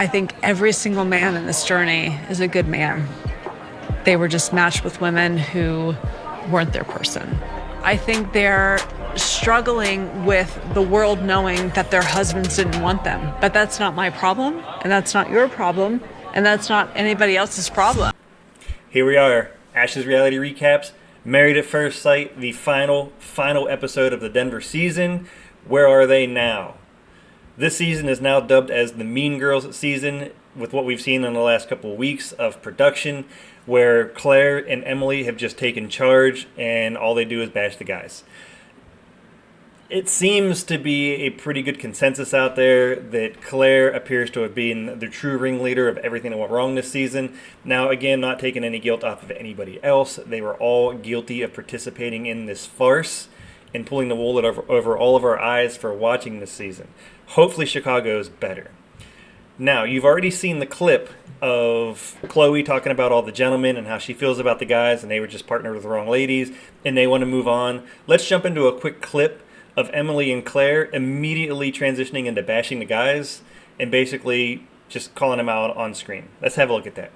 I think every single man in this journey is a good man. They were just matched with women who weren't their person. I think they're struggling with the world knowing that their husbands didn't want them. But that's not my problem, and that's not your problem, and that's not anybody else's problem. Here we are, Ash's Reality Recaps, Married at First Sight, the final episode of the Denver season. Where are they now? This season is now dubbed as the Mean Girls season, with what we've seen in the last couple of weeks of production, where Claire and Emily have just taken charge and all they do is bash the guys. It seems to be a pretty good consensus out there that Claire appears to have been the true ringleader of everything that went wrong this season. Now, again, not taking any guilt off of anybody else. They were all guilty of participating in this farce and pulling the wool over all of our eyes for watching this season. Hopefully Chicago's better. Now, you've already seen the clip of Chloe talking about all the gentlemen and how she feels about the guys, and they were just partnered with the wrong ladies, and they want to move on. Let's jump into a quick clip of Emily and Claire immediately transitioning into bashing the guys and basically just calling them out on screen. Let's have a look at that.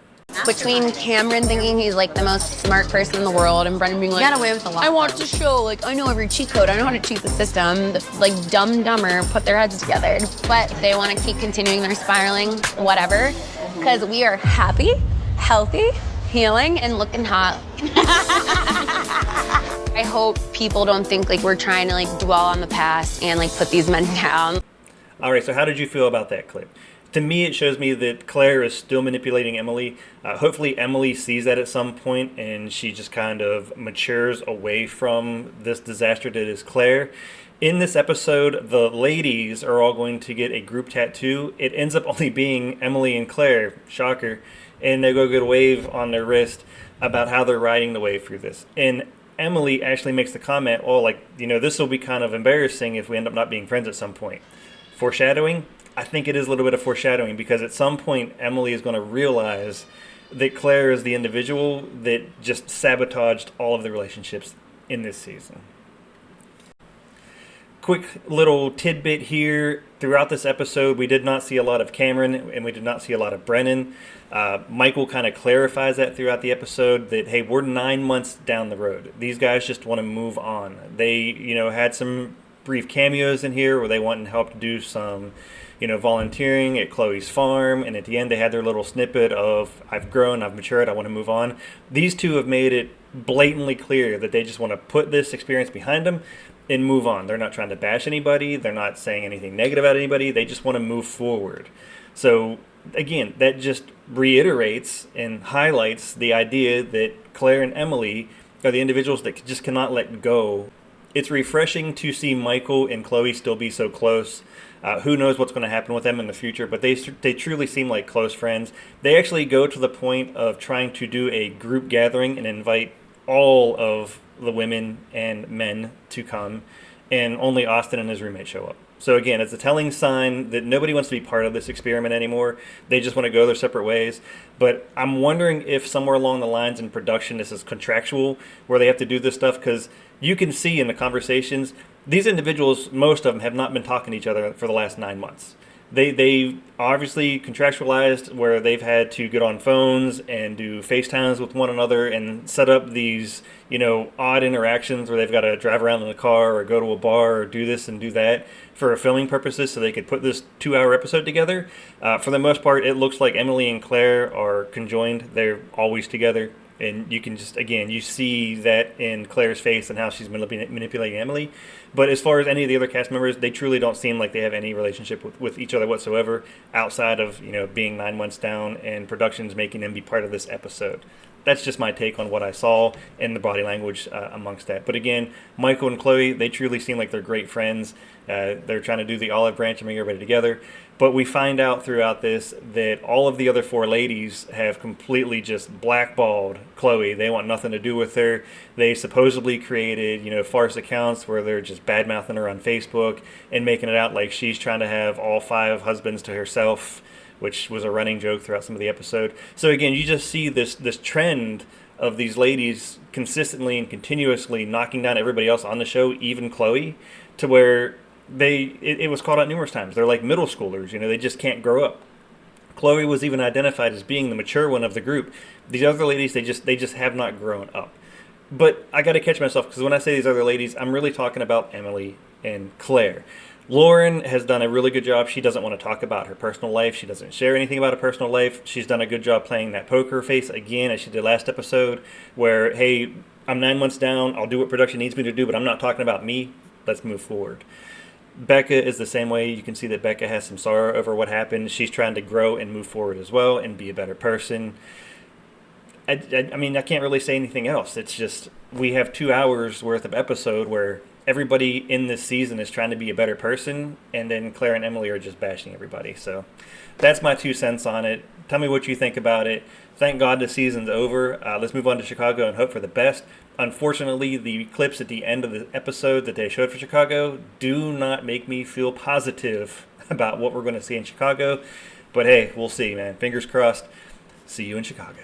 Between Cameron thinking he's like the most smart person in the world and Brendan being like, got away with a lot. I watched the show, like I know every cheat code, I know how to cheat the system. Like dumber put their heads together. But they want to keep continuing their spiraling, whatever, because we are happy, healthy, healing, and looking hot. I hope people don't think like we're trying to like dwell on the past and like put these men down. All right, so how did you feel about that clip? To me, it shows me that Claire is still manipulating Emily. Hopefully Emily sees that at some point and she just kind of matures away from this disaster that is Claire. In this episode, the ladies are all going to get a group tattoo. It ends up only being Emily and Claire, shocker, and they go get a wave on their wrist about how they're riding the wave through this. And Emily actually makes the comment, oh, like, you know, this will be kind of embarrassing if we end up not being friends at some point. Foreshadowing? I think it is a little bit of foreshadowing because at some point Emily is going to realize that Claire is the individual that just sabotaged all of the relationships in this season. Quick little tidbit here. Throughout this episode, we did not see a lot of Cameron and we did not see a lot of Brennan. Michael kind of clarifies that throughout the episode that, hey, we're 9 months down the road. These guys just want to move on. They, you know, had some brief cameos in here where they wanted help to do some, you know, volunteering at Chloe's farm, and at the end they had their little snippet of, I've grown, I've matured, I want to move on. These two have made it blatantly clear that they just want to put this experience behind them and move on. They're not trying to bash anybody, they're not saying anything negative about anybody, they just want to move forward. So again, that just reiterates and highlights the idea that Claire and Emily are the individuals that just cannot let go. It's refreshing to see Michael and Chloe still be so close. Who knows what's going to happen with them in the future, but they truly seem like close friends. They actually go to the point of trying to do a group gathering and invite all of the women and men to come, and only Austin and his roommate show up. So again, it's a telling sign that nobody wants to be part of this experiment anymore. They just want to go their separate ways. But I'm wondering if somewhere along the lines in production this is contractual, where they have to do this stuff, because you can see in the conversations, these individuals, most of them, have not been talking to each other for the last 9 months. They obviously contractualized where they've had to get on phones and do FaceTimes with one another and set up these, you know, odd interactions where they've got to drive around in a car or go to a bar or do this and do that for filming purposes so they could put this 2-hour episode together. For the most part, it looks like Emily and Claire are conjoined. They're always together. And you can just, again, you see that in Claire's face and how she's manipulating Emily. But as far as any of the other cast members, they truly don't seem like they have any relationship with each other whatsoever, outside of, you know, being 9 months down and productions making them be part of this episode. That's just my take on what I saw in the body language amongst that. But again, Michael and Chloe, they truly seem like they're great friends. They're trying to do the olive branch and bring everybody together. But we find out throughout this that all of the other 4 ladies have completely just blackballed Chloe. They want nothing to do with her. They supposedly created, you know, farce accounts where they're just bad-mouthing her on Facebook and making it out like she's trying to have all 5 husbands to herself, which was a running joke throughout some of the episode. So again, you just see this trend of these ladies consistently and continuously knocking down everybody else on the show, even Chloe, to where it was called out numerous times. They're like middle schoolers, you know, they just can't grow up. Chloe was even identified as being the mature one of the group. These other ladies, they just have not grown up. But I got to catch myself, because when I say these other ladies, I'm really talking about Emily and Claire. Lauren has done a really good job. She doesn't want to talk about her personal life. She doesn't share anything about her personal life. She's done a good job playing that poker face again, as she did last episode, where, hey, I'm 9 months down. I'll do what production needs me to do, but I'm not talking about me. Let's move forward. Becca is the same way. You can see that Becca has some sorrow over what happened. She's trying to grow and move forward as well and be a better person. I mean, I can't really say anything else. It's just, we have 2 hours worth of episode where everybody in this season is trying to be a better person, and then Claire and Emily are just bashing everybody. So that's my 2 cents on it. Tell me what you think about it. Thank God the season's over. Let's move on to Chicago and hope for the best. Unfortunately, the clips at the end of the episode that they showed for Chicago do not make me feel positive about what we're going to see in Chicago. But hey, we'll see, man. Fingers crossed. See you in Chicago.